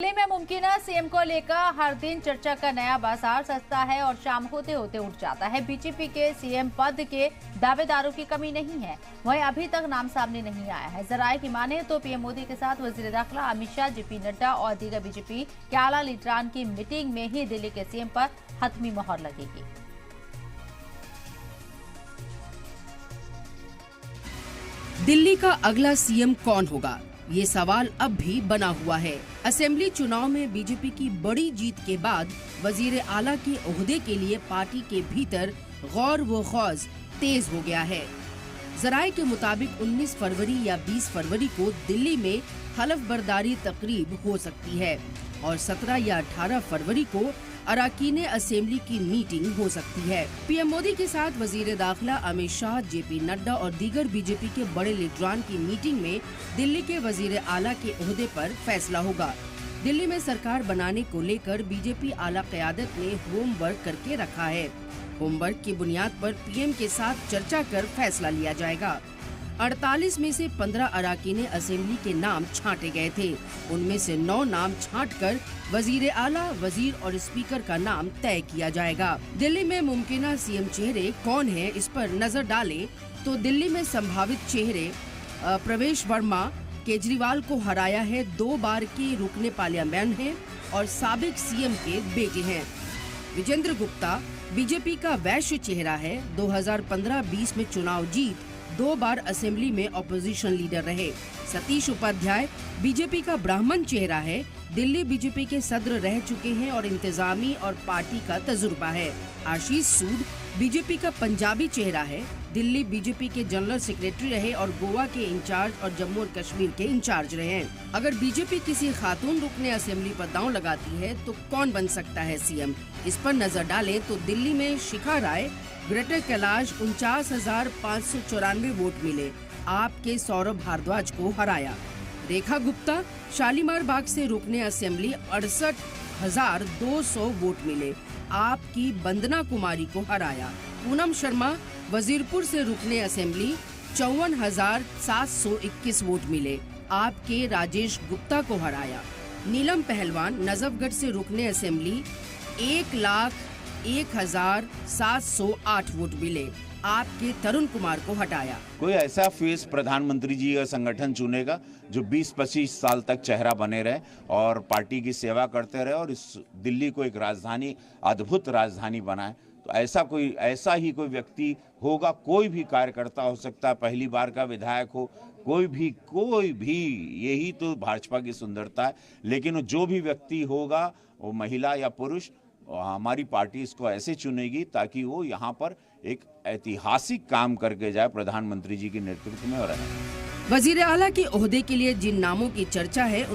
दिल्ली में मुमकिन सीएम को लेकर हर दिन चर्चा का नया बाजार सजता है और शाम होते होते उठ जाता है। बीजेपी के सीएम पद के दावेदारों की कमी नहीं है, वहीं अभी तक नाम सामने नहीं आया है। जराये की माने तो पीएम मोदी के साथ वजीर दाखिला अमित शाह, जेपी नड्डा और दीगर बीजेपी के आला लीडरान की मीटिंग में ही दिल्ली के सीएम पर हतमी मोहर लगेगी। दिल्ली का अगला सीएम कौन होगा, ये सवाल अब भी बना हुआ है। असेंबली चुनाव में बीजेपी की बड़ी जीत के बाद वजीर आला के ओहदे के लिए पार्टी के भीतर गौर व खौज तेज हो गया है। जराये के मुताबिक 19 फरवरी या 20 फरवरी को दिल्ली में हलफ बर्दारी तकरीब हो सकती है और 17 या 18 फरवरी को अराकीने असेंबली की मीटिंग हो सकती है। पीएम मोदी के साथ वजीर दाखिला अमित शाह, जेपी नड्डा और दीगर बीजेपी के बड़े लीडरान की मीटिंग में दिल्ली के वजीर आला के ओहदे पर फैसला होगा। दिल्ली में सरकार बनाने को लेकर बीजेपी आला क़यादत ने होमवर्क करके रखा है। होमवर्क की बुनियाद पर पीएम के साथ चर्चा कर फैसला लिया जाएगा। 48 में से 15 अराकीने असेंबली के नाम छांटे गए थे। उनमें से 9 नाम छांटकर वजीर आला, वजीर और स्पीकर का नाम तय किया जाएगा। दिल्ली में मुमकिन सीएम चेहरे कौन है, इस पर नजर डालें तो दिल्ली में संभावित चेहरे प्रवेश वर्मा केजरीवाल को हराया है, 2 बार के रुकने पार्लियामेंट हैं और साबिक सीएम के बेटे हैं। विजेंद्र गुप्ता बीजेपी का वैश्य चेहरा है, 2015-20 में चुनाव जीत 2 बार असेंबली में ऑपोजिशन लीडर रहे। सतीश उपाध्याय बीजेपी का ब्राह्मण चेहरा है, दिल्ली बीजेपी के सदर रह चुके हैं और इंतजामी और पार्टी का तजुर्बा है। आशीष सूद बीजेपी का पंजाबी चेहरा है, दिल्ली बीजेपी के जनरल सेक्रेटरी रहे और गोवा के इंचार्ज और जम्मू और कश्मीर के इंचार्ज रहे। अगर बीजेपी किसी खातून रुकने असेंबली पर दांव लगाती है तो कौन बन सकता है सीएम, इस पर नजर डालें तो दिल्ली में शिखा राय, ग्रेटर कैलाश 49,594 वोट मिले, आपके सौरभ भारद्वाज को हराया। रेखा गुप्ता शालीमार बाग से रुकने असेंबली 68,200 वोट मिले, आपकी वंदना कुमारी को हराया। पूनम शर्मा वजीरपुर से रुकने असेंबली 54,721 वोट मिले, आपके राजेश गुप्ता को हराया। नीलम पहलवान नजफगढ़ से रुकने असेंबली 1,01,708 वोट मिले, आपके तरुण कुमार को हटाया। कोई ऐसा फेस प्रधानमंत्री जी का संगठन चुनेगा जो 20-25 साल तक चेहरा बने रहे और पार्टी की सेवा करते रहे और इस दिल्ली को एक राजधानी, अद्भुत राजधानी बनाए। तो ऐसा ही कोई व्यक्ति होगा, कोई भी कार्यकर्ता हो सकता है, पहली बार का विधायक हो, कोई भी, यही तो भाजपा की सुंदरता है। लेकिन जो भी व्यक्ति होगा, वो महिला या पुरुष, हमारी पार्टी इसको ऐसे चुनेगी ताकि वो यहाँ पर एक ऐतिहासिक काम करके जाए प्रधानमंत्री जी के नेतृत्व में। और वजीर आला के ओहदे के लिए जिन नामों की चर्चा है